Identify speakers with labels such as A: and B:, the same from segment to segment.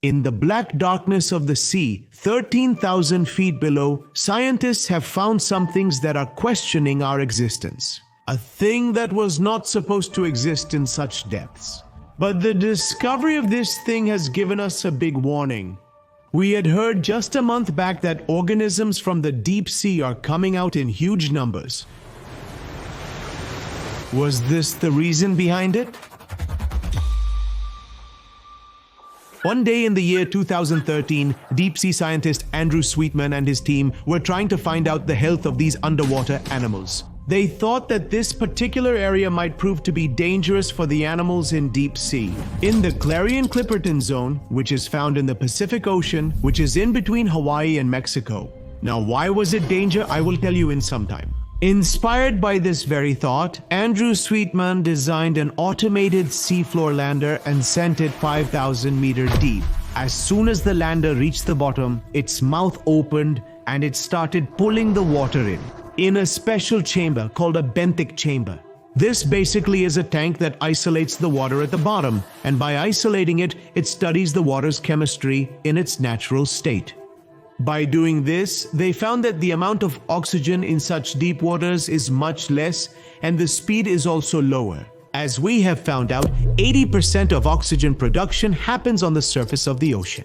A: In the black darkness of the sea, 13,000 feet below, scientists have found some things that are questioning our existence. A thing that was not supposed to exist in such depths. But the discovery of this thing has given us a big warning. We had heard just a month back that organisms from the deep sea are coming out in huge numbers. Was this the reason behind it? One day in the year 2013, deep-sea scientist Andrew Sweetman and his team were trying to find out the health of these underwater animals. They thought that this particular area might prove to be dangerous for the animals in deep sea. In the Clarion Clipperton zone, which is found in the Pacific Ocean, which is in between Hawaii and Mexico. Now, why was it danger? I will tell you in some time. Inspired by this very thought, Andrew Sweetman designed an automated seafloor lander and sent it 5,000 meters deep. As soon as the lander reached the bottom, its mouth opened and it started pulling the water in a special chamber called a benthic chamber. This basically is a tank that isolates the water at the bottom, and by isolating it, it studies the water's chemistry in its natural state. By doing this, they found that the amount of oxygen in such deep waters is much less, and the speed is also lower. As we have found out, 80% of oxygen production happens on the surface of the ocean.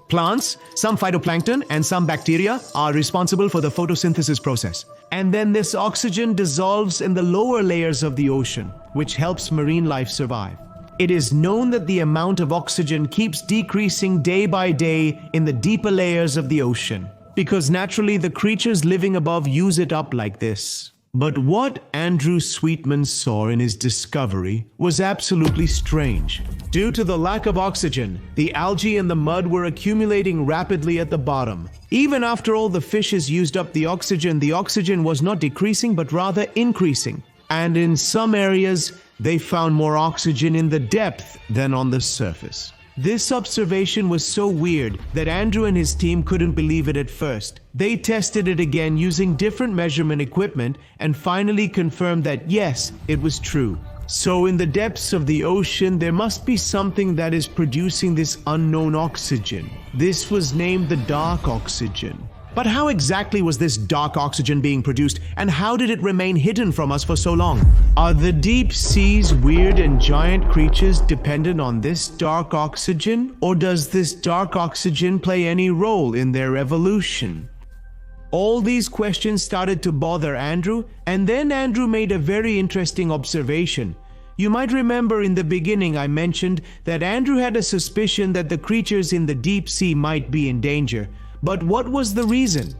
A: Plants, some phytoplankton, and some bacteria are responsible for the photosynthesis process. And then this oxygen dissolves in the lower layers of the ocean, which helps marine life survive. It is known that the amount of oxygen keeps decreasing day by day in the deeper layers of the ocean, because naturally the creatures living above use it up like this. But what Andrew Sweetman saw in his discovery was absolutely strange. Due to the lack of oxygen, the algae and the mud were accumulating rapidly at the bottom. Even after all the fishes used up the oxygen was not decreasing but rather increasing. And in some areas, they found more oxygen in the depth than on the surface. This observation was so weird that Andrew and his team couldn't believe it at first. They tested it again using different measurement equipment and finally confirmed that yes, it was true. So in the depths of the ocean, there must be something that is producing this unknown oxygen. This was named the dark oxygen. But how exactly was this dark oxygen being produced, and how did it remain hidden from us for so long? Are the deep seas weird and giant creatures dependent on this dark oxygen, or does this dark oxygen play any role in their evolution? All these questions started to bother Andrew, and then Andrew made a very interesting observation. You might remember in the beginning I mentioned that Andrew had a suspicion that the creatures in the deep sea might be in danger. But what was the reason?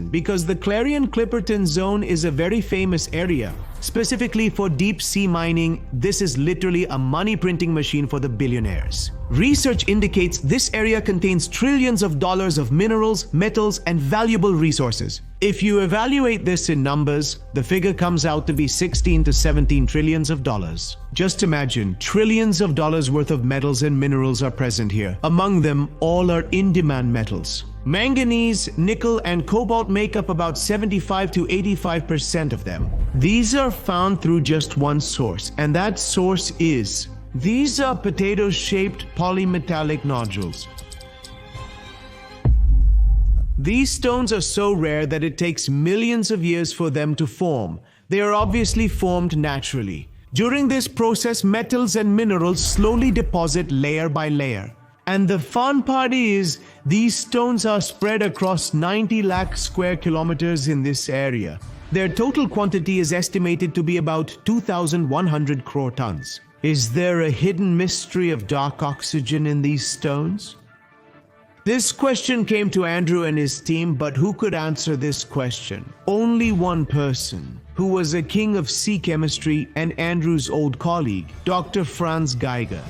A: Because the Clarion Clipperton zone is a very famous area. Specifically for deep sea mining, this is literally a money printing machine for the billionaires. Research indicates this area contains trillions of dollars of minerals, metals, and valuable resources. If you evaluate this in numbers, the figure comes out to be 16 to 17 trillions of dollars. Just imagine, trillions of dollars worth of metals and minerals are present here. Among them, all are in-demand metals. Manganese, nickel, and cobalt make up about 75 to 85% of them. These are found through just one source, and that source is these are potato-shaped polymetallic nodules. These stones are so rare that it takes millions of years for them to form. They are obviously formed naturally. During this process, metals and minerals slowly deposit layer by layer. And the fun part is, these stones are spread across 90 lakh square kilometers in this area. Their total quantity is estimated to be about 2,100 crore tons. Is there a hidden mystery of dark oxygen in these stones? This question came to Andrew and his team, but who could answer this question? Only one person, who was a king of sea chemistry and Andrew's old colleague, Dr. Franz Geiger.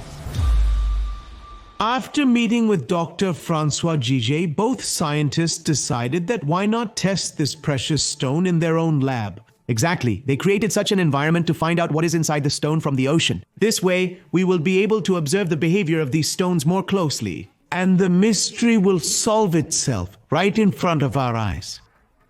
A: After meeting with Dr. Francois Geiger, both scientists decided that why not test this precious stone in their own lab. Exactly, they created such an environment to find out what is inside the stone from the ocean. This way, we will be able to observe the behavior of these stones more closely. And the mystery will solve itself right in front of our eyes.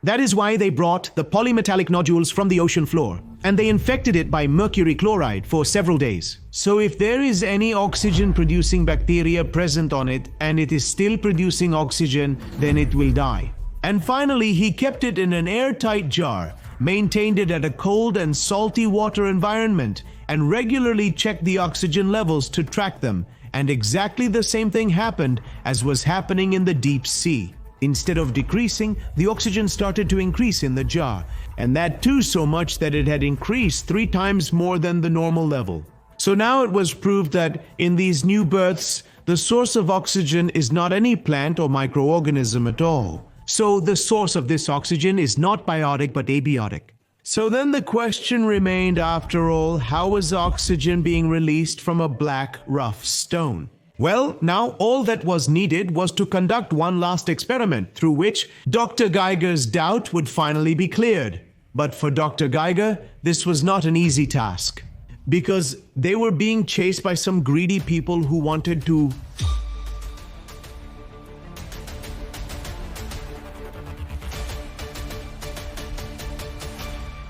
A: That is why they brought the polymetallic nodules from the ocean floor, and they infected it by mercury chloride for several days. So if there is any oxygen-producing bacteria present on it, and it is still producing oxygen, then it will die. And finally, he kept it in an airtight jar, maintained it at a cold and salty water environment, and regularly checked the oxygen levels to track them. And exactly the same thing happened as was happening in the deep sea. Instead of decreasing, the oxygen started to increase in the jar, and that too so much that it had increased 3 times more than the normal level. So now it was proved that in these new births, the source of oxygen is not any plant or microorganism at all. So the source of this oxygen is not biotic but abiotic. So then the question remained, after all, how was oxygen being released from a black, rough stone? Well, now all that was needed was to conduct one last experiment through which Dr. Geiger's doubt would finally be cleared. But for Dr. Geiger, this was not an easy task, because they were being chased by some greedy people who wanted to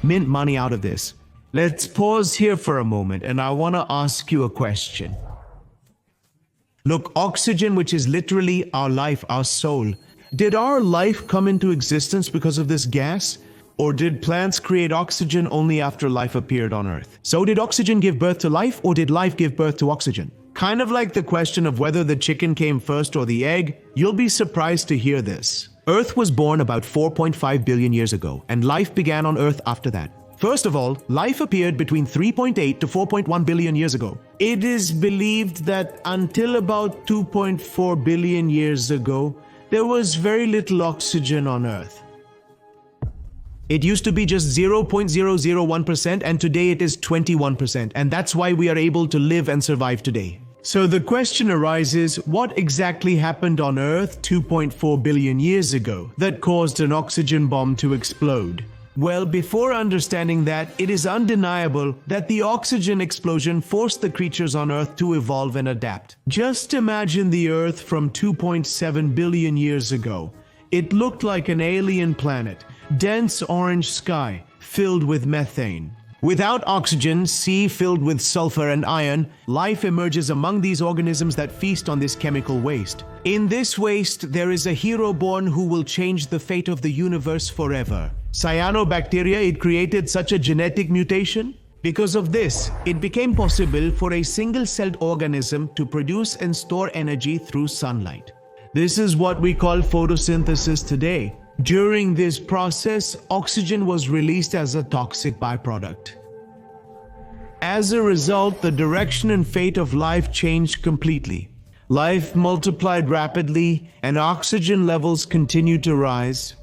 A: mint money out of this. Let's pause here for a moment, and I want to ask you a question. Look, oxygen, which is literally our life, our soul. Did our life come into existence because of this gas? Or did plants create oxygen only after life appeared on Earth? So did oxygen give birth to life, or did life give birth to oxygen? Kind of like the question of whether the chicken came first or the egg, you'll be surprised to hear this. Earth was born about 4.5 billion years ago, and life began on Earth after that. First of all, life appeared between 3.8 to 4.1 billion years ago. It is believed that until about 2.4 billion years ago, there was very little oxygen on Earth. It used to be just 0.001%, and today it is 21%, and that's why we are able to live and survive today. So the question arises, what exactly happened on Earth 2.4 billion years ago that caused an oxygen bomb to explode? Well, before understanding that, it is undeniable that the oxygen explosion forced the creatures on Earth to evolve and adapt. Just imagine the Earth from 2.7 billion years ago. It looked like an alien planet, dense orange sky filled with methane. Without oxygen, sea filled with sulfur and iron, life emerges among these organisms that feast on this chemical waste. In this waste, there is a hero born who will change the fate of the universe forever. Cyanobacteria, it created such a genetic mutation. Because of this, it became possible for a single-celled organism to produce and store energy through sunlight. This is what we call photosynthesis today. During this process, oxygen was released as a toxic byproduct. As a result, the direction and fate of life changed completely. Life multiplied rapidly, and oxygen levels continued to rise,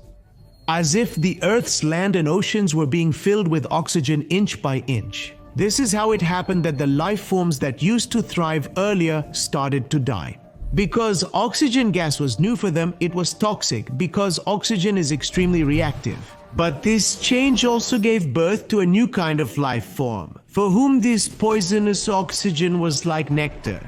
A: as if the Earth's land and oceans were being filled with oxygen inch by inch. This is how it happened that the life forms that used to thrive earlier started to die. Because oxygen gas was new for them, it was toxic because oxygen is extremely reactive. But this change also gave birth to a new kind of life form, for whom this poisonous oxygen was like nectar.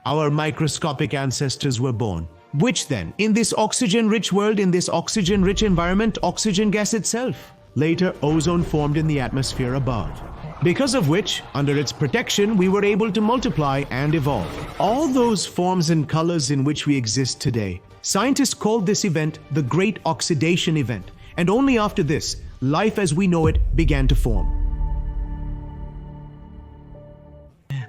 A: Our microscopic ancestors were born. Which then, in this oxygen-rich world, in this oxygen-rich environment, oxygen gas itself. Later, ozone formed in the atmosphere above, because of which, under its protection, we were able to multiply and evolve. All those forms and colors in which we exist today. Scientists called this event the Great Oxidation Event, and only after this, life as we know it began to form.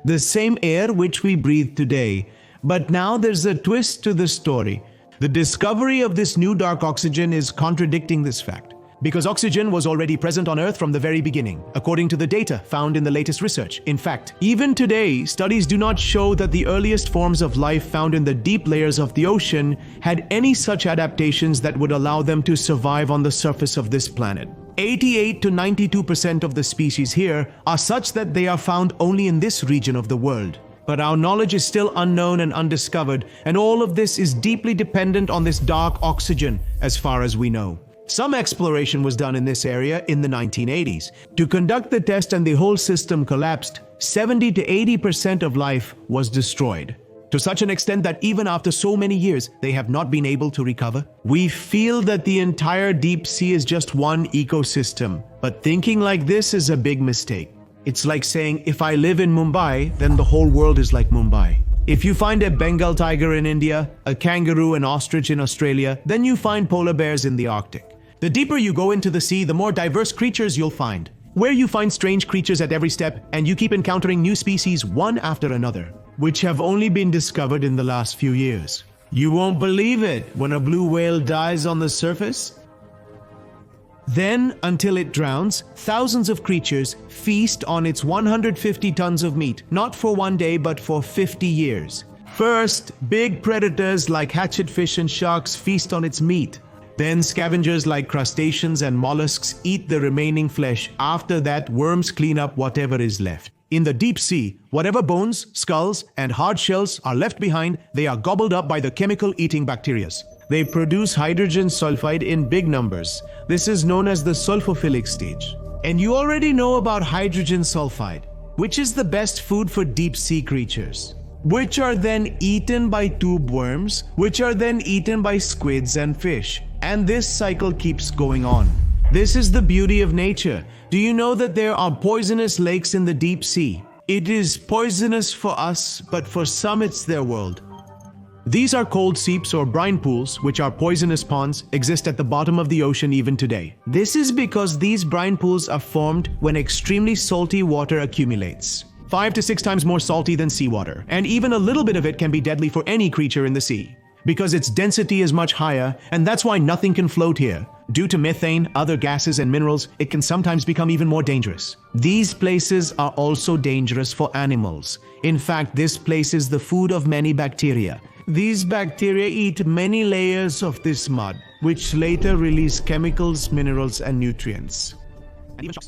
A: The same air which we breathe today. But now there's a twist to the story. The discovery of this new dark oxygen is contradicting this fact, because oxygen was already present on Earth from the very beginning, according to the data found in the latest research. In fact, even today, studies do not show that the earliest forms of life found in the deep layers of the ocean had any such adaptations that would allow them to survive on the surface of this planet. 88 to 92% of the species here are such that they are found only in this region of the world. But our knowledge is still unknown and undiscovered, and all of this is deeply dependent on this dark oxygen, as far as we know. Some exploration was done in this area in the 1980s. To conduct the test and the whole system collapsed, 70 to 80% of life was destroyed. to such an extent that even after so many years, they have not been able to recover. We feel that the entire deep sea is just one ecosystem, but thinking like this is a big mistake. It's like saying, if I live in Mumbai, then the whole world is like Mumbai. If you find a Bengal tiger in India, a kangaroo and ostrich in Australia, then you find polar bears in the Arctic. The deeper you go into the sea, the more diverse creatures you'll find. Where you find strange creatures at every step, and you keep encountering new species one after another, which have only been discovered in the last few years. You won't believe it when a blue whale dies on the surface. Then, until it drowns, thousands of creatures feast on its 150 tons of meat, not for one day but for 50 years. First, big predators like hatchetfish and sharks feast on its meat. Then scavengers like crustaceans and mollusks eat the remaining flesh. After that, worms clean up whatever is left. In the deep sea, whatever bones, skulls, and hard shells are left behind, they are gobbled up by the chemical-eating bacteria. They produce hydrogen sulfide in big numbers. This is known as the sulfophilic stage. And you already know about hydrogen sulfide, which is the best food for deep sea creatures, which are then eaten by tube worms, which are then eaten by squids and fish. And this cycle keeps going on. This is the beauty of nature. Do you know that there are poisonous lakes in the deep sea? It is poisonous for us, but for some it's their world. These are cold seeps or brine pools, which are poisonous ponds, exist at the bottom of the ocean even today. This is because these brine pools are formed when extremely salty water accumulates. 5 to 6 times more salty than seawater, and even a little bit of it can be deadly for any creature in the sea, because its density is much higher, and that's why nothing can float here. Due to methane, other gases and minerals, it can sometimes become even more dangerous. These places are also dangerous for animals. In fact, this place is the food of many bacteria. These bacteria eat many layers of this mud, which later release chemicals, minerals, and nutrients.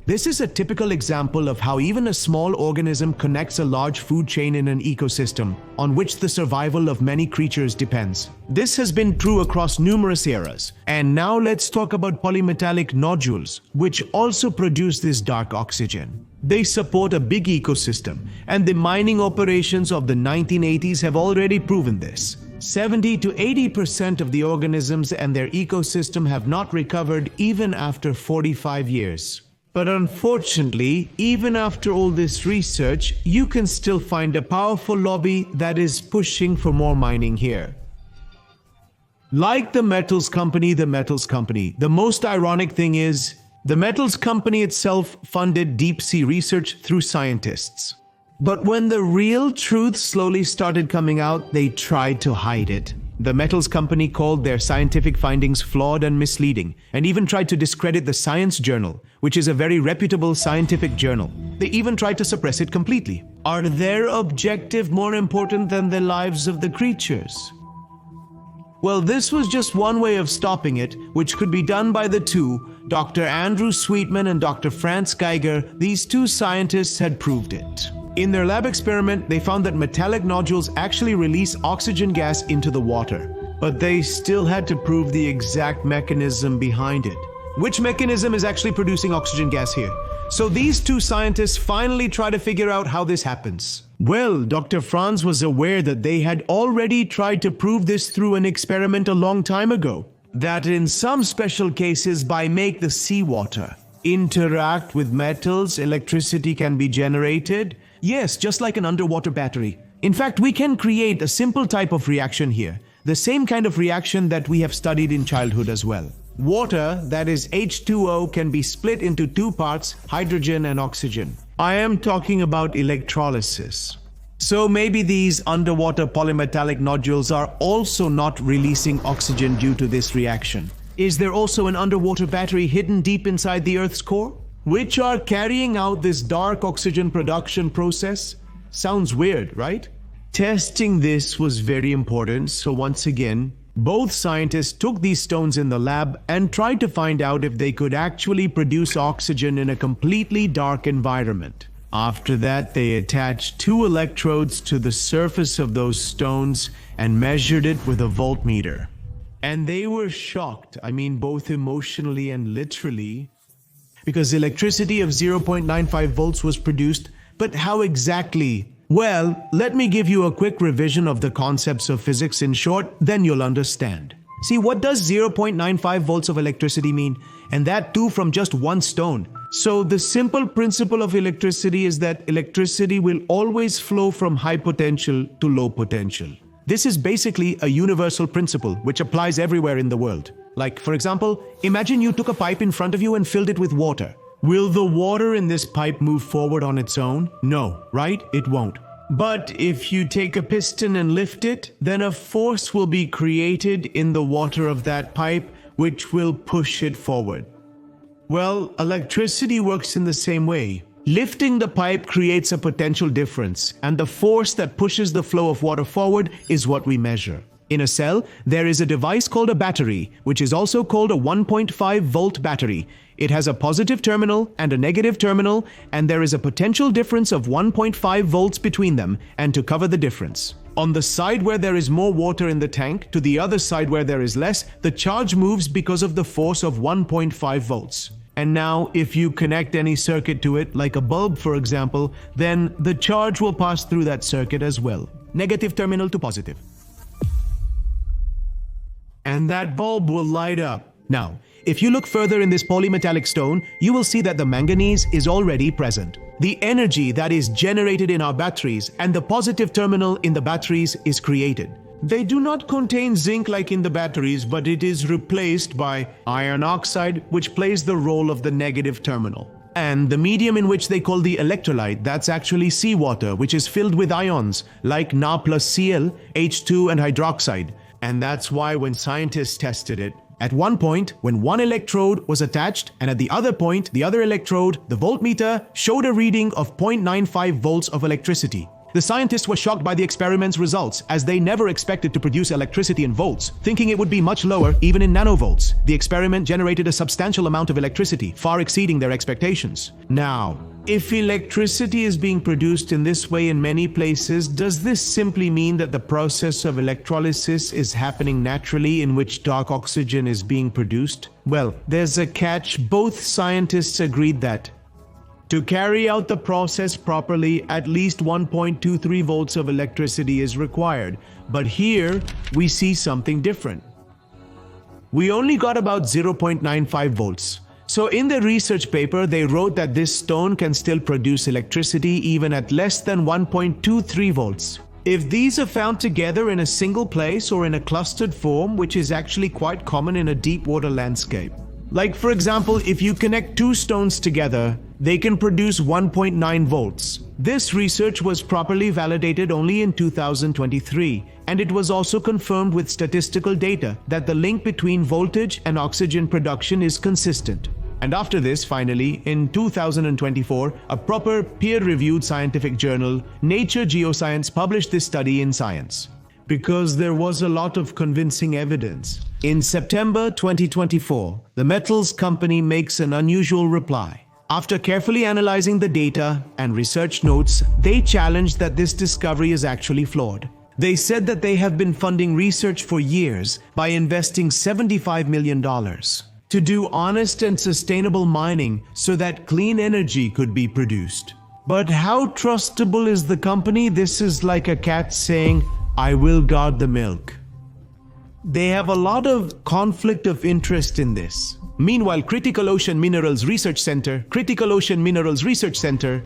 A: This is a typical example of how even a small organism connects a large food chain in an ecosystem on which the survival of many creatures depends. This has been true across numerous eras. And now let's talk about polymetallic nodules, which also produce this dark oxygen. They support a big ecosystem, and the mining operations of the 1980s have already proven this. 70 to 80% of the organisms and their ecosystem have not recovered even after 45 years. But unfortunately, even after all this research, you can still find a powerful lobby that is pushing for more mining here. Like the metals company, the most ironic thing is, the metals company itself funded deep-sea research through scientists. But when the real truth slowly started coming out, they tried to hide it. The metals company called their scientific findings flawed and misleading, and even tried to discredit the Science Journal, which is a very reputable scientific journal. They even tried to suppress it completely. Are their objective more important than the lives of the creatures? Well, this was just one way of stopping it, which could be done by the two, Dr. Andrew Sweetman and Dr. Franz Geiger. These two scientists had proved it. In their lab experiment, they found that metallic nodules actually release oxygen gas into the water. But they still had to prove the exact mechanism behind it. Which mechanism is actually producing oxygen gas here? So these two scientists finally try to figure out how this happens. Well, Dr. Franz was aware that they had already tried to prove this through an experiment a long time ago. That in some special cases, by make the seawater interact with metals, electricity can be generated. Yes, just like an underwater battery. In fact, we can create a simple type of reaction here. The same kind of reaction that we have studied in childhood as well. Water, that is H2O, can be split into two parts, hydrogen and oxygen. I am talking about electrolysis. So maybe these underwater polymetallic nodules are also not releasing oxygen due to this reaction. Is there also an underwater battery hidden deep inside the Earth's core, which are carrying out this dark oxygen production process? Sounds weird, right? Testing this was very important, so once again, both scientists took these stones in the lab and tried to find out if they could actually produce oxygen in a completely dark environment. After that, they attached 2 electrodes to the surface of those stones and measured it with a voltmeter. And they were shocked, both emotionally and literally, because electricity of 0.95 volts was produced, but how exactly Well, let me give you a quick revision of the concepts of physics in short, then you'll understand. See, what does 0.95 volts of electricity mean? And that too from just one stone. So the simple principle of electricity is that electricity will always flow from high potential to low potential. This is basically a universal principle which applies everywhere in the world. Like, for example, imagine you took a pipe in front of you and filled it with water. Will the water in this pipe move forward on its own? No, right? It won't. But if you take a piston and lift it, then a force will be created in the water of that pipe which will push it forward. Well, electricity works in the same way. Lifting the pipe creates a potential difference, and the force that pushes the flow of water forward is what we measure. In a cell, there is a device called a battery, which is also called a 1.5 volt battery. It has a positive terminal and a negative terminal, and there is a potential difference of 1.5 volts between them, and to cover the difference. On the side where there is more water in the tank to the other side where there is less, the charge moves because of the force of 1.5 volts. And now, if you connect any circuit to it, like a bulb for example, then the charge will pass through that circuit as well. Negative terminal to positive. And that bulb will light up. Now, if you look further in this polymetallic stone, you will see that the manganese is already present. The energy that is generated in our batteries and the positive terminal in the batteries is created. They do not contain zinc like in the batteries, but it is replaced by iron oxide, which plays the role of the negative terminal. And the medium in which they call the electrolyte, that's actually seawater, which is filled with ions like Na plus Cl, H2 and hydroxide. And that's why when scientists tested it, at one point, when one electrode was attached, and at the other point, the other electrode, the voltmeter showed a reading of 0.95 volts of electricity. The scientists were shocked by the experiment's results, as they never expected to produce electricity in volts, thinking it would be much lower, even in nanovolts. The experiment generated a substantial amount of electricity, far exceeding their expectations. Now, if electricity is being produced in this way in many places, does this simply mean that the process of electrolysis is happening naturally in which dark oxygen is being produced? Well, there's a catch. Both scientists agreed that to carry out the process properly, at least 1.23 volts of electricity is required. But here, we see something different. We only got about 0.95 volts. So in the research paper, they wrote that this stone can still produce electricity even at less than 1.23 volts. If these are found together in a single place or in a clustered form, which is actually quite common in a deep water landscape. Like for example, if you connect two stones together, they can produce 1.9 volts. This research was properly validated only in 2023, and it was also confirmed with statistical data that the link between voltage and oxygen production is consistent. And after this, finally, in 2024, a proper peer-reviewed scientific journal, Nature Geoscience, published this study in Science. Because there was a lot of convincing evidence. In September 2024, the metals company makes an unusual reply. After carefully analyzing the data and research notes, they challenged that this discovery is actually flawed. They said that they have been funding research for years by investing $75 million to do honest and sustainable mining so that clean energy could be produced. But how trustable is the company? This is like a cat saying, "I will guard the milk." They have a lot of conflict of interest in this. Meanwhile, Critical Ocean Minerals Research Center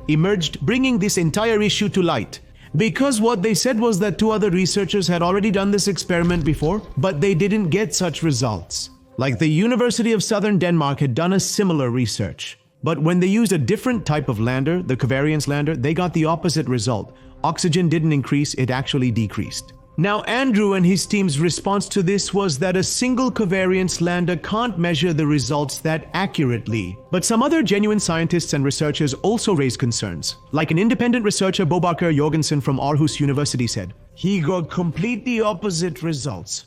A: emerged, bringing this entire issue to light. Because what they said was that two other researchers had already done this experiment before, but they didn't get such results. Like the University of Southern Denmark had done a similar research. But when they used a different type of lander, the covariance lander, they got the opposite result. Oxygen didn't increase, it actually decreased. Now, Andrew and his team's response to this was that a single covariance lander can't measure the results that accurately. But some other genuine scientists and researchers also raised concerns. Like an independent researcher, Bo Barker Jorgensen from Aarhus University said, he got completely opposite results.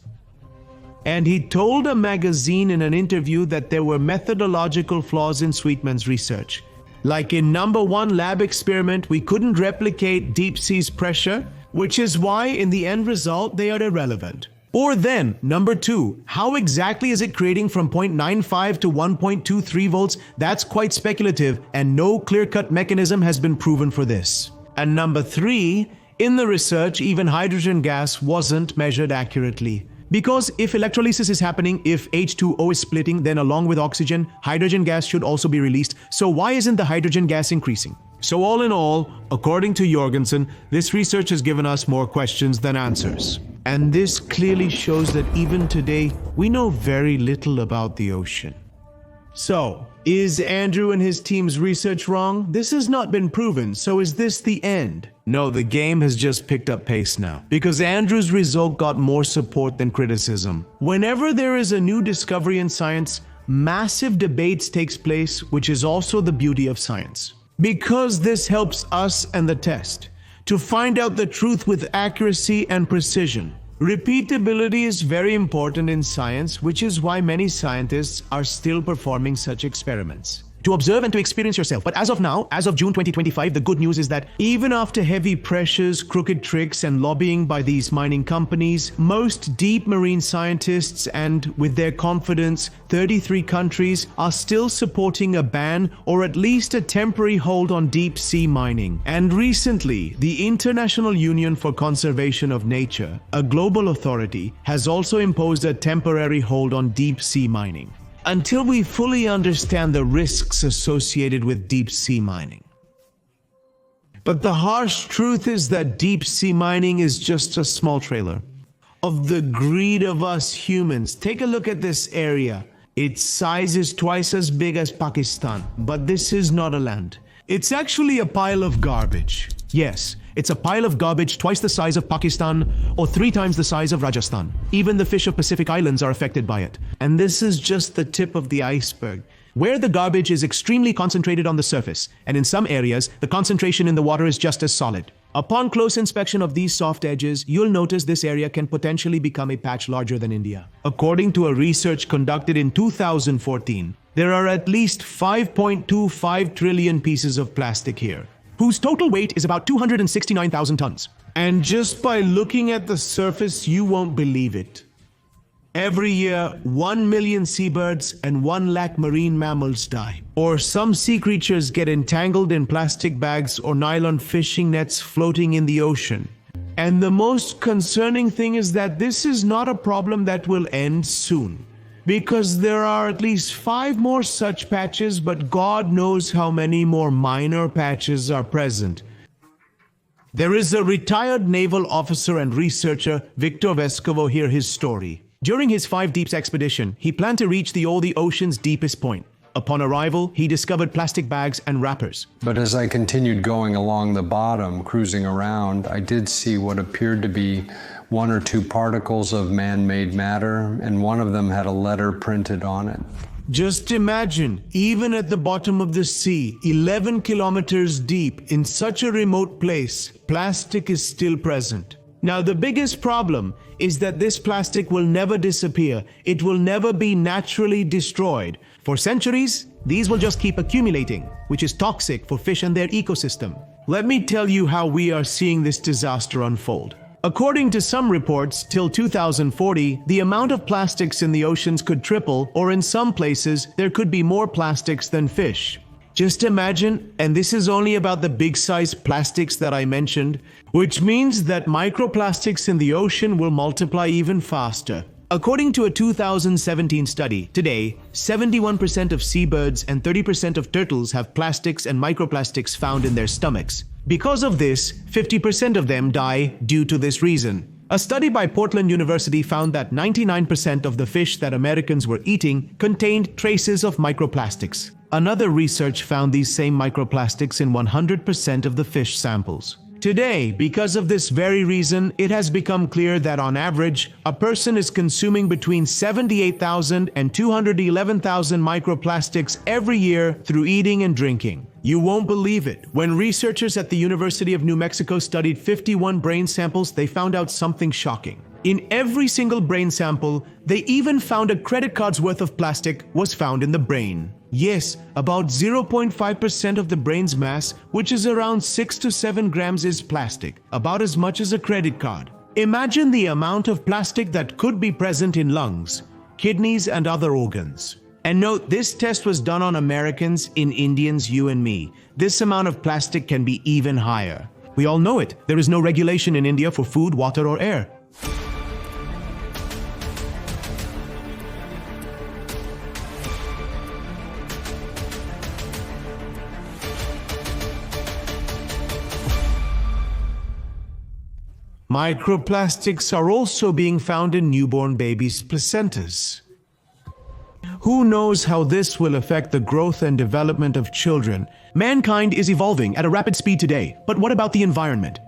A: And he told a magazine in an interview that there were methodological flaws in Sweetman's research. Like in number 1 lab experiment, we couldn't replicate deep sea's pressure, which is why in the end result they are irrelevant. Or then, number 2, how exactly is it creating from 0.95 to 1.23 volts? That's quite speculative, and no clear-cut mechanism has been proven for this. And number 3, in the research, even hydrogen gas wasn't measured accurately. Because if electrolysis is happening, if H2O is splitting, then along with oxygen, hydrogen gas should also be released. So why isn't the hydrogen gas increasing? So all in all, according to Jorgensen, this research has given us more questions than answers. And this clearly shows that even today, we know very little about the ocean. So, is Andrew and his team's research wrong? This has not been proven, so is this the end? No, the game has just picked up pace now, because Andrew's result got more support than criticism. Whenever there is a new discovery in science, massive debates takes place, which is also the beauty of science. Because this helps us and the test to find out the truth with accuracy and precision. Repeatability is very important in science, which is why many scientists are still performing such experiments. To observe and to experience yourself. But as of now, as of June 2025, the good news is that even after heavy pressures, crooked tricks, and lobbying by these mining companies, most deep marine scientists and, with their confidence, 33 countries are still supporting a ban or at least a temporary hold on deep sea mining. And recently, the International Union for Conservation of Nature, a global authority, has also imposed a temporary hold on deep sea mining, until we fully understand the risks associated with deep-sea mining. But the harsh truth is that deep-sea mining is just a small trailer of the greed of us humans. Take a look at this area. Its size is twice as big as Pakistan, but this is not a land. It's actually a pile of garbage. Yes, it's a pile of garbage twice the size of Pakistan or 3 times the size of Rajasthan. Even the fish of Pacific Islands are affected by it. And this is just the tip of the iceberg, where the garbage is extremely concentrated on the surface, and in some areas, the concentration in the water is just as solid. Upon close inspection of these soft edges, you'll notice this area can potentially become a patch larger than India. According to a research conducted in 2014, there are at least 5.25 trillion pieces of plastic here, whose total weight is about 269,000 tons. And just by looking at the surface, you won't believe it. Every year, 1 million seabirds and 1 lakh marine mammals die. Or some sea creatures get entangled in plastic bags or nylon fishing nets floating in the ocean. And the most concerning thing is that this is not a problem that will end soon, because there are at least 5 more such patches, but God knows how many more minor patches are present. There is a retired naval officer and researcher, Victor Vescovo, hear his story. During his 5 Deeps expedition, he planned to reach the ocean's deepest point. Upon arrival, he discovered plastic bags and wrappers.
B: But as I continued going along the bottom, cruising around, I did see what appeared to be 1 or 2 particles of man-made matter, and one of them had a letter printed on it.
A: Just imagine, even at the bottom of the sea, 11 kilometers deep, in such a remote place, plastic is still present. Now, the biggest problem is that this plastic will never disappear. It will never be naturally destroyed. For centuries, these will just keep accumulating, which is toxic for fish and their ecosystem. Let me tell you how we are seeing this disaster unfold. According to some reports, till 2040, the amount of plastics in the oceans could triple, or in some places, there could be more plastics than fish. Just imagine, and this is only about the big-size plastics that I mentioned, which means that microplastics in the ocean will multiply even faster. According to a 2017 study, today, 71% of seabirds and 30% of turtles have plastics and microplastics found in their stomachs. Because of this, 50% of them die due to this reason. A study by Portland University found that 99% of the fish that Americans were eating contained traces of microplastics. Another research found these same microplastics in 100% of the fish samples. Today, because of this very reason, it has become clear that on average, a person is consuming between 78,000 and 211,000 microplastics every year through eating and drinking. You won't believe it. When researchers at the University of New Mexico studied 51 brain samples, they found out something shocking. In every single brain sample, they even found a credit card's worth of plastic was found in the brain. Yes, about 0.5% of the brain's mass, which is around 6 to 7 grams, is plastic, about as much as a credit card. Imagine the amount of plastic that could be present in lungs, kidneys, and other organs. And note, this test was done on Americans, in Indians, you and me. This amount of plastic can be even higher. We all know it. There is no regulation in India for food, water, or air. Microplastics are also being found in newborn babies' placentas. Who knows how this will affect the growth and development of children? Mankind is evolving at a rapid speed today, but what about the environment?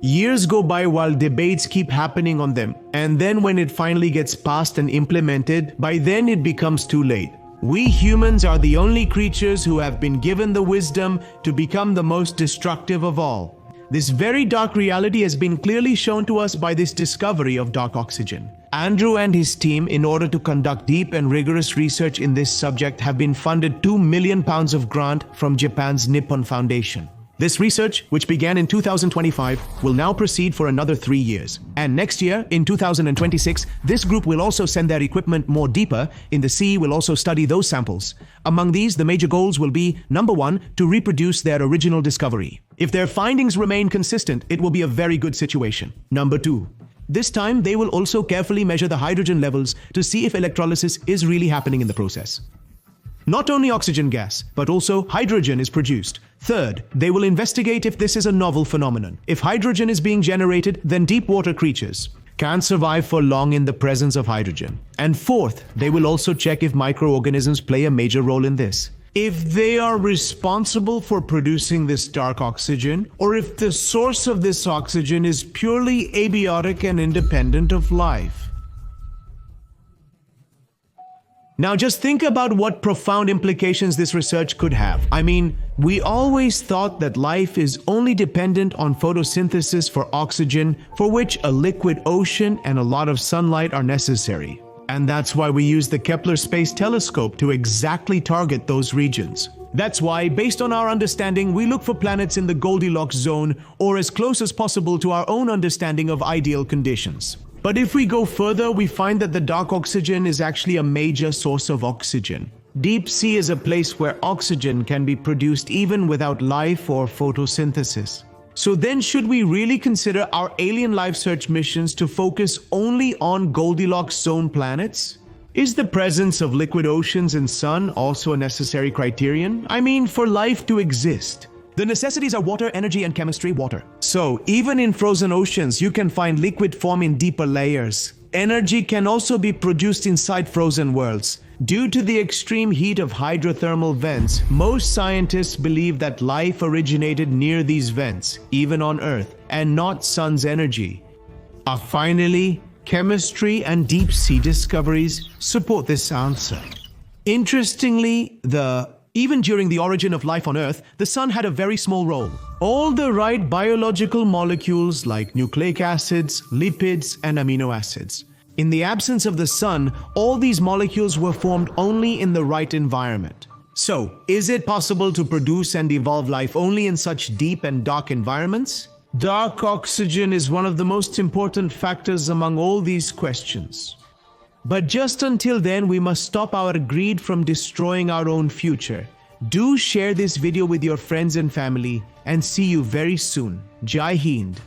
A: Years go by while debates keep happening on them, and then when it finally gets passed and implemented, by then it becomes too late. We humans are the only creatures who have been given the wisdom to become the most destructive of all. This very dark reality has been clearly shown to us by this discovery of dark oxygen. Andrew and his team, in order to conduct deep and rigorous research in this subject, have been funded £2 million of grant from Japan's Nippon Foundation. This research, which began in 2025, will now proceed for another 3 years. And next year, in 2026, this group will also send their equipment more deeper in the sea, will also study those samples. Among these, the major goals will be, number 1, to reproduce their original discovery. If their findings remain consistent, it will be a very good situation. Number 2, this time they will also carefully measure the hydrogen levels to see if electrolysis is really happening in the process. Not only oxygen gas, but also hydrogen is produced. Third, they will investigate if this is a novel phenomenon. If hydrogen is being generated, then deep water creatures can't survive for long in the presence of hydrogen. And fourth, they will also check if microorganisms play a major role in this. If they are responsible for producing this dark oxygen, or if the source of this oxygen is purely abiotic and independent of life. Now just think about what profound implications this research could have. I mean, we always thought that life is only dependent on photosynthesis for oxygen, for which a liquid ocean and a lot of sunlight are necessary. And that's why we use the Kepler Space Telescope to exactly target those regions. That's why, based on our understanding, we look for planets in the Goldilocks zone or as close as possible to our own understanding of ideal conditions. But if we go further, we find that the dark oxygen is actually a major source of oxygen. Deep sea is a place where oxygen can be produced even without life or photosynthesis. So then should we really consider our alien life search missions to focus only on Goldilocks zone planets? Is the presence of liquid oceans and sun also a necessary criterion? I mean, for life to exist. The necessities are water, energy, and chemistry, water. So, even in frozen oceans, you can find liquid form in deeper layers. Energy can also be produced inside frozen worlds. Due to the extreme heat of hydrothermal vents, most scientists believe that life originated near these vents, even on Earth, and not sun's energy. Finally, chemistry and deep sea discoveries support this answer. Interestingly, even during the origin of life on Earth, the sun had a very small role. All the right biological molecules like nucleic acids, lipids, and amino acids. In the absence of the sun, all these molecules were formed only in the right environment. So, is it possible to produce and evolve life only in such deep and dark environments? Dark oxygen is one of the most important factors among all these questions. But just until then, we must stop our greed from destroying our own future. Do share this video with your friends and family, and see you very soon. Jai Hind.